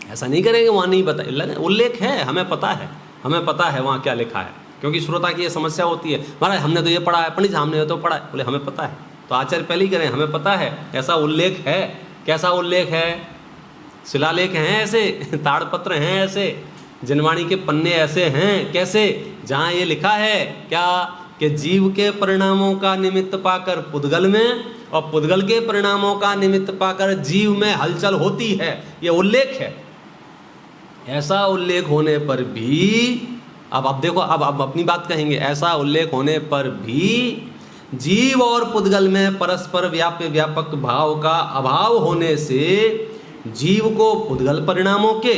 ऐसा नहीं करेंगे वहाँ नहीं बताए, उल्लेख है, हमें पता है वहाँ क्या लिखा है। क्योंकि श्रोता की ये समस्या होती है, महाराज हमने तो ये पढ़ा है, पंडित हमने तो पढ़ा है, बोले हमें पता है। तो आचार्य पहले ही करें, हमें पता है, ऐसा उल्लेख है। कैसा उल्लेख है? शिलालेख हैं ऐसे, ताड़पत्र हैं ऐसे, जनवाणी के पन्ने ऐसे हैं, कैसे, जहाँ ये लिखा है क्या, कि जीव के परिणामों का निमित्त पाकर पुद्गल में और पुद्गल के परिणामों का निमित्त पाकर जीव में हलचल होती है, ये उल्लेख है। ऐसा उल्लेख होने पर भी, अब देखो, अब अपनी बात कहेंगे, ऐसा उल्लेख होने पर भी जीव और पुद्गल में परस्पर व्याप्य व्यापक भाव का अभाव होने से जीव को पुद्गल परिणामों के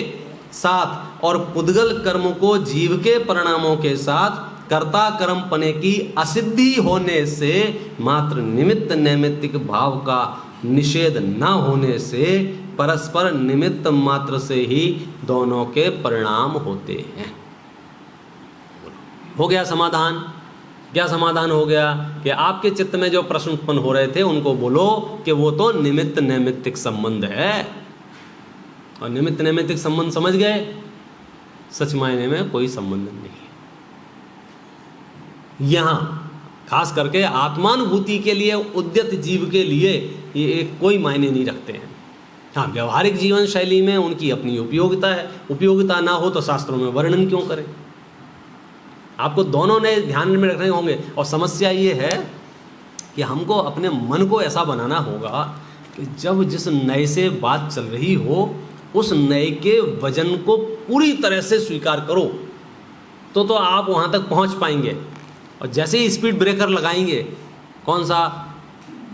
साथ और पुद्गल कर्म को जीव के परिणामों के साथ कर्ता कर्म पने की असिद्धि होने से मात्र निमित्त नैमित्तिक भाव का निषेध न होने से परस्पर निमित्त मात्र से ही दोनों के परिणाम होते हैं। हो गया समाधान? क्या समाधान हो गया? कि आपके चित्त में जो प्रश्न उत्पन्न हो रहे थे उनको बोलो कि वो तो निमित्त नैमित्तिक संबंध है, और निमित्त नैमित्तिक संबंध समझ गए, सच मायने में कोई संबंध नहीं है। यहाँ खास करके आत्मानुभूति के लिए उद्यत जीव के लिए ये कोई मायने नहीं रखते हैं। हाँ, व्यवहारिक जीवन शैली में उनकी अपनी उपयोगिता है, उपयोगिता ना हो तो शास्त्रों में वर्णन क्यों करें। आपको दोनों ने ध्यान में रखने होंगे। और समस्या ये है कि हमको अपने मन को ऐसा बनाना होगा कि जब जिस नए से बात चल रही हो उस नए के वजन को पूरी तरह से स्वीकार करो तो आप वहाँ तक पहुँच पाएंगे। और जैसे ही स्पीड ब्रेकर लगाएंगे, कौन सा,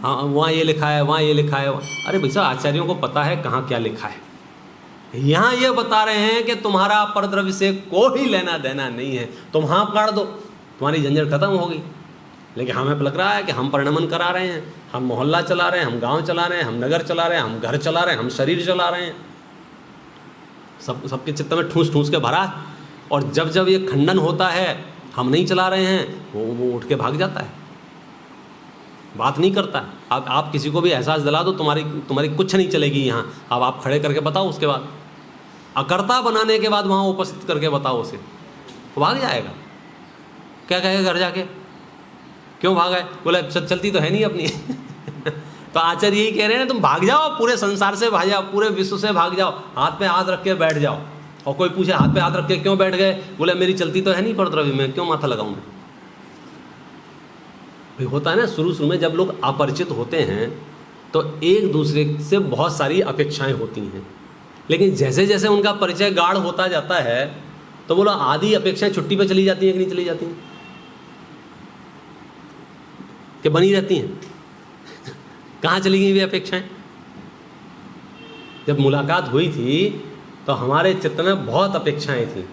हाँ वहाँ ये लिखा है, वहाँ ये लिखा है, अरे भैया आचार्यों को पता है कहाँ क्या लिखा है। यहाँ ये बता रहे हैं कि तुम्हारा परद्रव्य से कोई लेना देना नहीं है, तुम हाँ काट दो, तुम्हारी झंझट खत्म हो गई। लेकिन हमें लग रहा है कि हम परिणमन करा रहे हैं, हम मोहल्ला चला रहे हैं, हम गांव चला रहे हैं, हम नगर चला रहे हैं, हम घर चला रहे हैं, हम शरीर चला रहे हैं। सबके चित्त में ठूस ठूस के भरा है। और जब जब ये खंडन होता है, हम नहीं चला रहे हैं, वो उठ के भाग जाता है, बात नहीं करता। आप किसी को भी एहसास दिला दो, तुम्हारी कुछ नहीं चलेगी यहाँ। अब आप खड़े करके बताओ, उसके बाद अकर्ता बनाने के बाद वहाँ उपस्थित करके बताओ उसे, वो भाग जाएगा। क्या कहेगा घर जाके, क्यों भागा है? बोले चलती तो है नहीं अपनी। तो आचार्य यही कह रहे हैं, तुम भाग जाओ, पूरे संसार से भाग जाओ, पूरे विश्व से भाग जाओ, हाथ पे हाथ रख के बैठ जाओ। और कोई पूछे हाथ पे हाथ रख के क्यों बैठ गए? बोले मेरी चलती तो है नहीं परद्रव्य में, क्यों माथा लगाऊं मैं? भाई होता है ना, शुरू में जब लोग अपरिचित होते हैं तो एक दूसरे से बहुत सारी अपेक्षाएं होती हैं। लेकिन जैसे जैसे उनका परिचय गाढ़ होता जाता है तो बोलो आधी अपेक्षाएं छुट्टी पे चली जाती हैं कि नहीं चली जाती हैं, कि बनी रहती हैं? कहाँ चली गई वे अपेक्षाएं? जब मुलाकात हुई थी तो हमारे चित्त में बहुत अपेक्षाएं थी,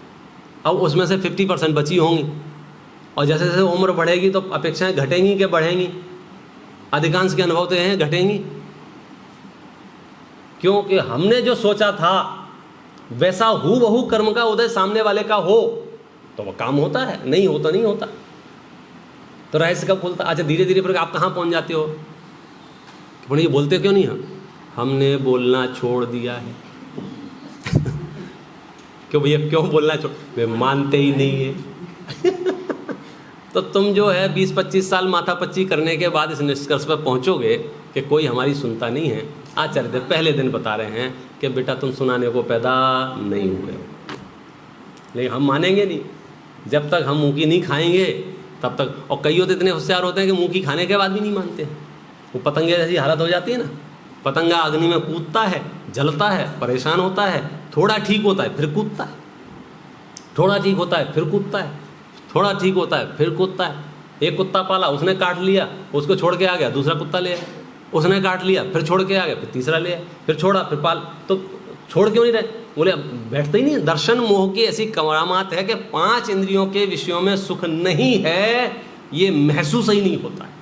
अब उसमें से 50% बची होंगी। और जैसे जैसे उम्र बढ़ेगी तो अपेक्षाएं घटेंगी कि बढ़ेंगी? अधिकांश के अनुभव तो हैं घटेंगी, क्योंकि हमने जो सोचा था वैसा हूबहू कर्म का उदय सामने वाले का हो तो वह काम होता है, नहीं होता नहीं होता। तो रहस्य कब खुलता? अच्छा धीरे धीरे फिर आप कहाँ पहुँच जाते हो? बोले ये बोलते क्यों नहीं? हमने बोलना छोड़ दिया है। क्यों भैया, क्यों बोलना छोड़? वे मानते ही नहीं है। तो तुम जो है 20-25 साल माथापच्ची करने के बाद इस निष्कर्ष पर पहुँचोगे कि कोई हमारी सुनता नहीं है। आचार्य देव पहले दिन बता रहे हैं कि बेटा तुम सुनाने को पैदा नहीं हुए हो। लेकिन हम मानेंगे नहीं जब तक हम मुँह की नहीं खाएंगे तब तक। और कई होते इतने होशियार होते हैं कि मुँह की खाने के बाद भी नहीं मानते। वो पतंगे जैसी हालत हो जाती है ना, पतंगा अग्नि में कूदता है, जलता है, परेशान होता है, थोड़ा ठीक होता है फिर कूदता है, थोड़ा ठीक होता है फिर कूदता है, थोड़ा ठीक होता है फिर कूदता है। एक कुत्ता पाला, उसने काट लिया, उसको छोड़ के आ गया, दूसरा कुत्ता ले आया, उसने काट लिया, फिर छोड़ के आ गया, फिर तीसरा ले आया, फिर छोड़ा, फिर पाल। तो छोड़ क्यों नहीं रहे? बोले बैठते ही नहीं। दर्शन मोह की ऐसी करामात है कि 5 इंद्रियों के विषयों में सुख नहीं है, ये महसूस ही नहीं होता है।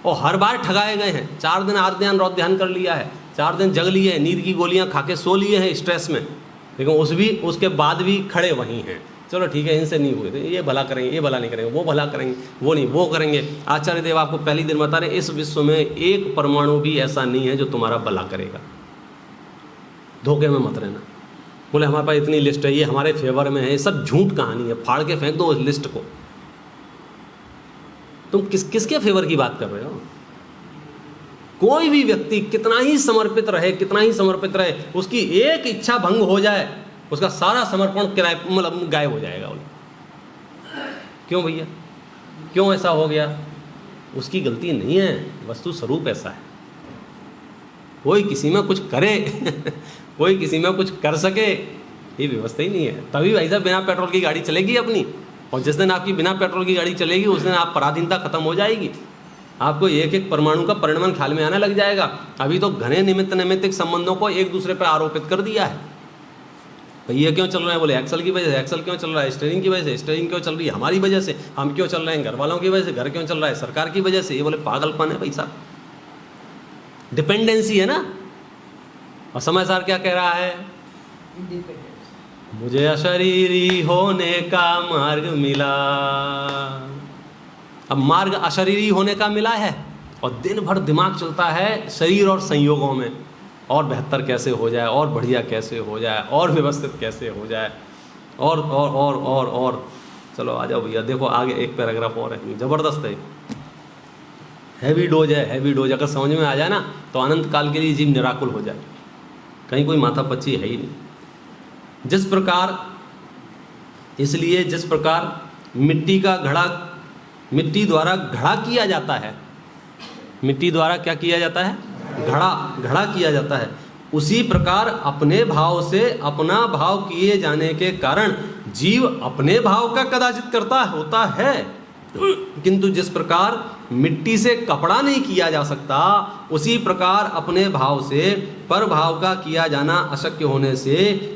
और हर बार ठगाए गए हैं। 4 दिन आर्ध्यान रौध्यान कर लिया है, 4 दिन जग लिए हैं, नींद की गोलियां खा के सो लिए हैं स्ट्रेस में, लेकिन उसके बाद भी खड़े वहीं हैं। चलो ठीक है, इनसे नहीं हुए, ये भला करेंगे, ये भला नहीं करेंगे, वो भला करेंगे, वो नहीं वो करेंगे। आचार्य देव आपको पहली दिन बता रहे, इस विश्व में एक परमाणु भी ऐसा नहीं है जो तुम्हारा भला करेगा। धोखे में मत रहना। बोले हमारे पास इतनी लिस्ट है, ये हमारे फेवर में है, ये सब झूठ कहानी है, फाड़ के फेंक दो उस लिस्ट को। तुम किसके फेवर की बात कर रहे हो? कोई भी व्यक्ति कितना ही समर्पित रहे, उसकी एक इच्छा भंग हो जाए, उसका सारा समर्पण मतलब गायब हो जाएगा। क्यों भैया, क्यों ऐसा हो गया? उसकी गलती नहीं है, वस्तु स्वरूप ऐसा है। कोई किसी में कुछ करे कोई किसी में कुछ कर सके, ये व्यवस्था ही नहीं है। तभी भाई साहब बिना पेट्रोल की गाड़ी चलेगी अपनी, और जिस दिन आपकी बिना पेट्रोल की गाड़ी चलेगी उस दिन आप पराधीनता खत्म हो जाएगी। आपको एक एक परमाणु का परिणमन ख्याल में आने लग जाएगा। अभी तो घने निमित्तिक संबंधों को एक दूसरे पर आरोपित कर दिया है। भाई ये क्यों चल रहा है? बोले एक्सल की वजह से। एक्सल क्यों चल रहा है? स्टीयरिंग की वजह से। स्टीयरिंग क्यों चल रही है? हमारी वजह से। हम क्यों चल रहे हैं? घर वालों की वजह से। घर क्यों चल रहा है? सरकार की वजह से। ये बोले पागलपन है भाई साहब, डिपेंडेंसी है ना। और समाचार क्या कह रहा है? मुझे अशरीरी होने का मार्ग मिला। अब मार्ग अशरीरी होने का मिला है और दिन भर दिमाग चलता है शरीर और संयोगों में, और बेहतर कैसे हो जाए, और बढ़िया कैसे हो जाए, और व्यवस्थित कैसे हो जाए, और चलो आ जाओ भैया। देखो आगे एक पैराग्राफ और है, ज़बरदस्त है, हैवी डोज है, हैवी डोज। अगर समझ में आ जाए ना तो अनंत काल के लिए जीव निराकुल हो जाए, कहीं कोई माथापच्ची है ही नहीं। जिस प्रकार मिट्टी का घड़ा, मिट्टी द्वारा घड़ा किया जाता है, मिट्टी द्वारा क्या किया जाता है? घड़ा किया जाता है। उसी प्रकार अपने भाव से अपना भाव किए जाने के कारण जीव अपने भाव का कदाचित करता होता है, किंतु जिस प्रकार मिट्टी से कपड़ा नहीं किया जा सकता, उसी प्रकार अपने भाव से पर भाव का किया जाना अशक्य होने से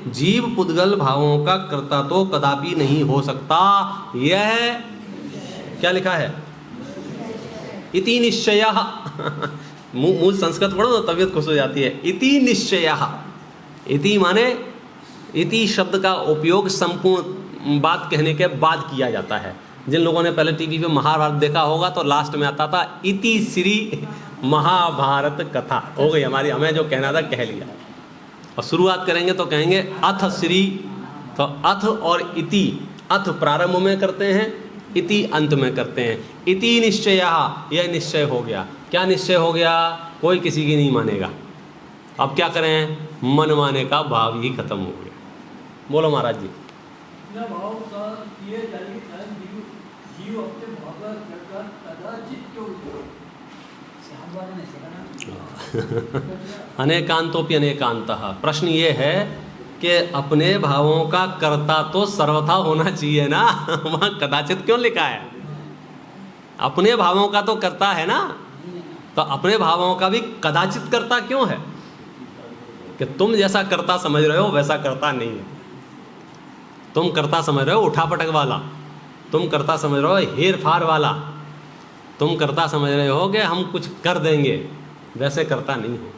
जीव पुद्गल भावों का कर्ता तो कदापि नहीं हो सकता। यह क्या लिखा है? इति निश्चयः। मूल संस्कृत पढ़ो तो तबीयत खुश हो जाती है। इति निश्चयः। इति माने इति शब्द का उपयोग संपूर्ण बात कहने के बाद किया जाता है। जिन लोगों ने पहले टीवी पे महाभारत देखा होगा तो लास्ट में आता था इति श्री महाभारत कथा। हो गई हमारी, हमें जो कहना था कह लिया। और शुरुआत करेंगे तो कहेंगे अथ श्री, तो अथ और इति, अथ प्रारंभ में करते हैं, इति अंत में करते हैं। इति निश्चयः, यह निश्चय हो गया। क्या निश्चय हो गया? कोई किसी की नहीं मानेगा। अब क्या करें? मन माने का भाव ही खत्म हो गया। बोलो महाराज जी। भाव का किए जाने के कारण जीव अपने भाव का करता कदाचित क्यों अनेकांतोपि अनेकांतः। प्रश्न ये है कि अपने भावों का कर्ता तो सर्वथा होना चाहिए ना। वहाँ कदाचित क्यों लिखा है? अपने भावों का तो कर्ता है ना, तो अपने भावों का भी कदाचित कर्ता क्यों है? कि तुम जैसा कर्ता समझ रहे हो वैसा कर्ता नहीं है। तुम कर्ता समझ रहे हो उठापटक वाला, तुम कर्ता समझ रहे हो हेर फार वाला, तुम कर्ता समझ रहे हो कि हम कुछ कर देंगे, वैसे करता नहीं हो।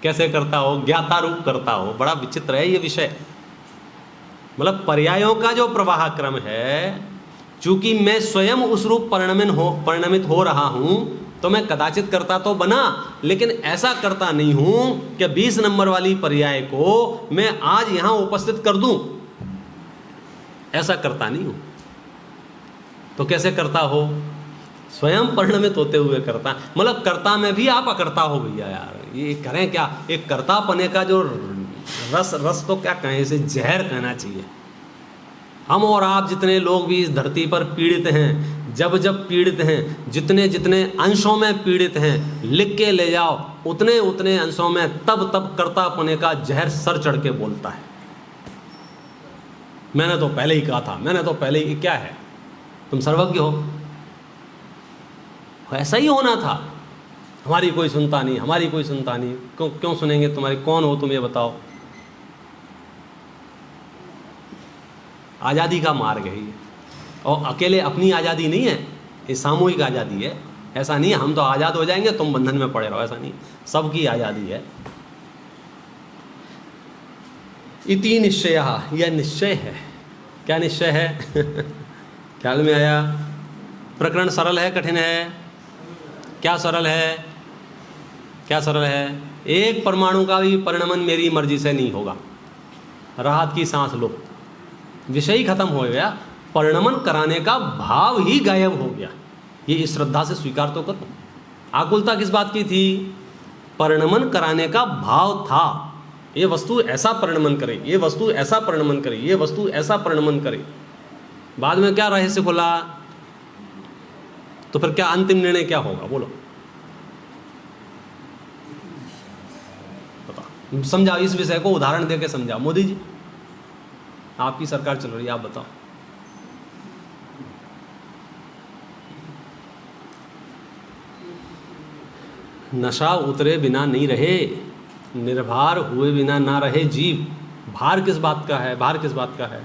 कैसे करता हो? ज्ञाता रूप करता हो। बड़ा विचित्र है ये विषय। मतलब पर्यायों का जो प्रवाह क्रम है, चूंकि मैं स्वयं उस रूप परिणमित हो रहा हूं, तो मैं कदाचित करता तो बना, लेकिन ऐसा करता नहीं हूं कि 20 नंबर वाली पर्याय को मैं आज यहां उपस्थित कर दूं। ऐसा करता नहीं हूं। तो कैसे करता हो? स्वयं परिणमित होते हुए करता। मतलब कर्ता में भी आप अकर्ता हो भैया यार। ये करें क्या? एक कर्तापने का जो रस तो क्या कहें, इसे जहर कहना चाहिए। हम और आप जितने लोग भी इस धरती पर पीड़ित हैं, जब जब पीड़ित हैं, जितने जितने अंशों में पीड़ित हैं, लिख के ले जाओ, उतने उतने अंशों में तब तब कर्तापने का जहर सर चढ़ के बोलता है। मैंने तो पहले ही कहा था, मैंने तो पहले ही। क्या है? तुम सर्वज्ञ हो। ऐसा ही होना था। हमारी कोई सुनता नहीं, हमारी कोई सुनता नहीं। क्यों सुनेंगे तुम्हारी? कौन हो तुम ये बताओ? आज़ादी का मार्ग है ये। और अकेले अपनी आज़ादी नहीं है, ये सामूहिक आज़ादी है। ऐसा नहीं है हम तो आज़ाद हो जाएंगे तुम बंधन में पड़े रहो, ऐसा नहीं। सबकी आज़ादी है। इति निश्चयः, यह निश्चय है। क्या निश्चय है? ख्याल में आया? प्रकरण सरल है कठिन है? क्या सरल है? क्या सरल है? एक परमाणु का भी परिणमन मेरी मर्जी से नहीं होगा। राहत की सांस लो, विषय ही खत्म हो गया। परिणमन कराने का भाव ही गायब हो गया। ये इस श्रद्धा से स्वीकार तो करो। आकुलता किस बात की थी? परिणमन कराने का भाव था। ये वस्तु ऐसा परिणमन करे, ये वस्तु ऐसा परिणमन करे, ये वस्तु ऐसा परिणमन करे। बाद में क्या रहस्य खुला? तो फिर क्या अंतिम निर्णय क्या होगा? बोलो, बताओ, समझाओ। इस विषय को उदाहरण देके समझाओ। मोदी जी, आपकी सरकार चल रही है, आप बताओ। नशा उतरे बिना नहीं रहे, निर्भार हुए बिना ना रहे जीव। भार किस बात का है? भार किस बात का है?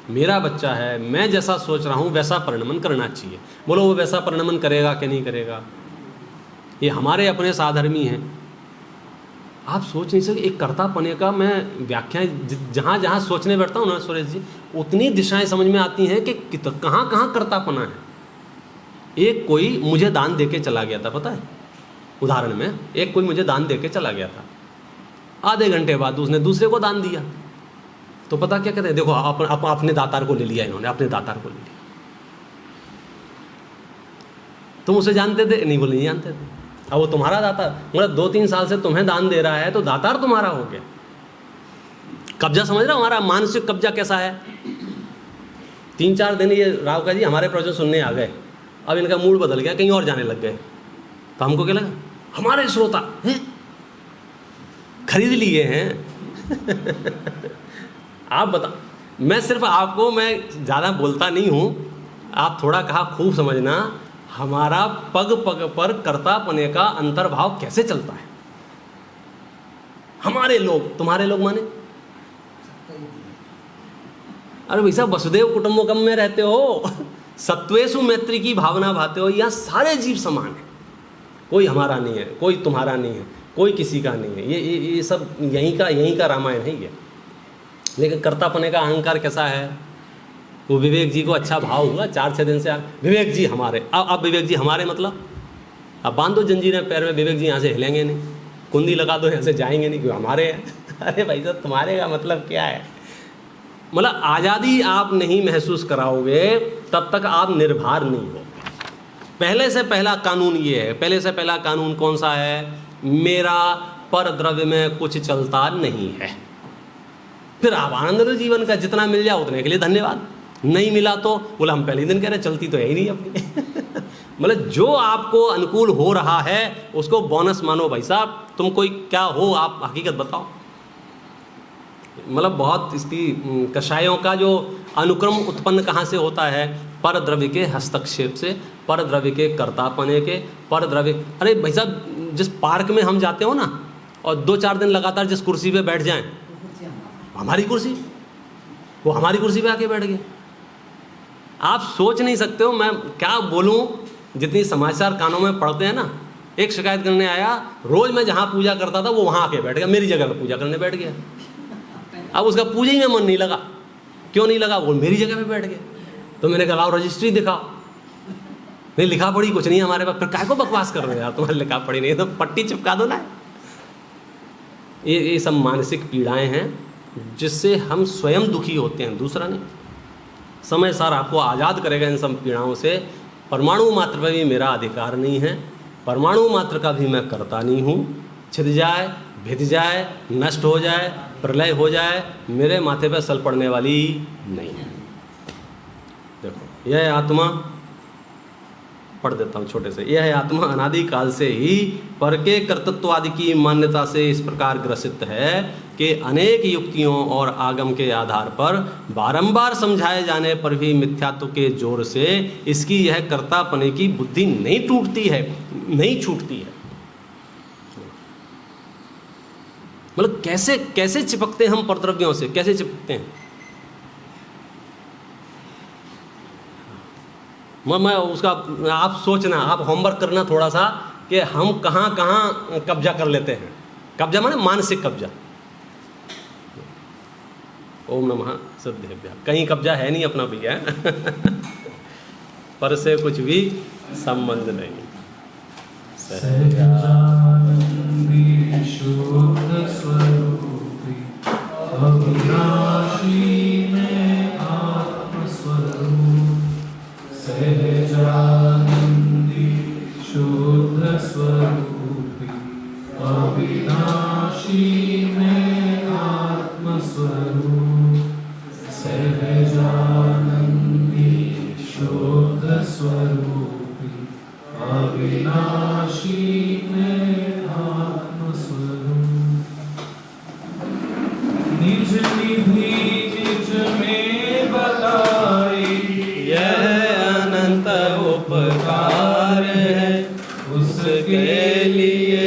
मेरा बच्चा है, मैं जैसा सोच रहा हूँ वैसा परिणमन करना चाहिए। बोलो वो वैसा परिणमन करेगा कि नहीं करेगा? ये हमारे अपने साधर्मी हैं। आप सोच नहीं सकते। एक कर्तापने का मैं व्याख्याएं जहाँ जहाँ सोचने बैठता हूँ ना सुरेश जी, उतनी दिशाएं समझ में आती हैं कि कहाँ कहाँ कर्तापना है। एक कोई मुझे दान दे के चला गया था, पता है? उदाहरण में, एक कोई मुझे दान दे के चला गया था। आधे घंटे बाद उसने दूसरे को दान दिया। तो पता क्या कहते हैं? देखो अपने दातार को ले लिया इन्होंने, अपने दातार को ले लिया। तुम उसे जानते थे? नहीं, बोले नहीं जानते थे। अब वो तुम्हारा दातार, मतलब 2-3 साल से तुम्हें दान दे रहा है, तो दातार तुम्हारा हो गया। कब्जा समझ रहा हो? हमारा मानसिक कब्जा कैसा है। 3-4 दिन ये रावका जी हमारे प्रवचन सुनने आ गए, अब इनका मूड बदल गया, कहीं और जाने लग गए। तो हमको क्या लगा? हमारे श्रोता हैं, खरीद लिए हैं। आप बता, मैं सिर्फ आपको, मैं ज़्यादा बोलता नहीं हूँ, आप थोड़ा कहा खूब समझना, हमारा पग पग पर कर्तापने का अंतर्भाव कैसे चलता है। हमारे लोग, तुम्हारे लोग माने, अरे भैया वसुदेव कुटुंबकम में रहते हो, सत्वेषु मैत्री की भावना भाते हो, यहाँ सारे जीव समान हैं, कोई हमारा नहीं है, कोई तुम्हारा नहीं है, कोई किसी का नहीं है। ये सब यहीं का रामायण है ये। लेकिन कर्तापने का अहंकार कैसा है, वो विवेक जी को अच्छा भाव हुआ 4-6 दिन से, विवेक जी हमारे, अब विवेक जी हमारे मतलब, अब बांध दो जंजीरें पैर में, विवेक जी यहाँ से हिलेंगे नहीं, कुंडी लगा दो यहाँ से जाएंगे नहीं, क्यों हमारे हैं। अरे भाई साहब तुम्हारे का मतलब क्या है, मतलब आज़ादी आप नहीं महसूस कराओगे तब तक आप निर्भर नहीं हो। पहले से पहला कानून ये है, पहले से पहला कानून कौन सा है, मेरा पर द्रव्य में कुछ चलता नहीं है। फिर आप आनंद जीवन का जितना मिल जाए उतने के लिए धन्यवाद, नहीं मिला तो बोला हम पहले ही दिन कह रहे चलती तो है ही नहीं अपनी। मतलब जो आपको अनुकूल हो रहा है उसको बोनस मानो भाई साहब, तुम कोई क्या हो, आप हकीकत बताओ। मतलब बहुत इसकी कषायों का जो अनुक्रम उत्पन्न कहाँ से होता है, पर द्रव्य के हस्तक्षेप से, पर द्रव्य के कर्तापने के, पर द्रव्य। अरे भाई साहब जिस पार्क में हम जाते हो ना और 2-4 दिन लगातार जिस कुर्सी पे बैठ जाएं, हमारी कुर्सी, वो हमारी कुर्सी पे आके बैठ गए। आप सोच नहीं सकते हो मैं क्या बोलूं, जितनी समाचार कानों में पढ़ते हैं ना। एक शिकायत करने आया, रोज मैं जहाँ पूजा करता था वो वहाँ आके बैठ गया, मेरी जगह पे पूजा करने बैठ गया। अब उसका पूजा ही में मन नहीं लगा, क्यों नहीं लगा, वो मेरी जगह पे बैठ गया। तो मैंने कहा लाओ रजिस्ट्री दिखाओ, नहीं लिखा पढ़ी कुछ नहीं हमारे पास, फिर काय को बकवास कर रहे हो यार, तुम्हारे लिखा पढ़ी नहीं तो पट्टी चिपका दो ना। ये सब मानसिक पीड़ाएं हैं जिससे हम स्वयं दुखी होते हैं, दूसरा नहीं। समय सार आपको आज़ाद करेगा इन सब पीड़ाओं से। परमाणु मात्र पर भी मेरा अधिकार नहीं है, परमाणु मात्र का भी मैं करता नहीं हूँ। छिद जाए, भिद जाए, नष्ट हो जाए, प्रलय हो जाए, मेरे माथे पर सल पड़ने वाली नहीं है। देखो यह आत्मा, पढ़ देता हूँ छोटे से, यह है आत्मा अनादि काल से ही पर के कर्तृत्वादि की मान्यता से इस प्रकार ग्रसित है कि अनेक युक्तियों और आगम के आधार पर बारंबार समझाए जाने पर भी मिथ्यात्व के जोर से इसकी यह कर्तापने की बुद्धि नहीं टूटती है, नहीं छूटती है। मतलब कैसे कैसे चिपकते हम परद्रव्यों से, कैसे चिपकते हैं। मैं उसका आप सोचना, आप होमवर्क करना थोड़ा सा कि हम कहाँ कहाँ कब्जा कर लेते हैं। कब्जा माने मानसिक कब्जा। ओम नमः सिद्धेभ्यः। कहीं कब्जा है नहीं अपना भैया, पर से कुछ भी संबंध नहीं। सहजानंदी शुद्ध स्वरूपी अविनाशी में आत्मस्वरूप, सहजानंदी शुद्ध स्वरूपी अविनाशी में आत्मस्वरूप, सहजानंदी शुद्ध स्वरूपी अविनाशी में आत्मस्वरूप, निज निधि निज में बताई यह अनंत उपकार है, उसके लिए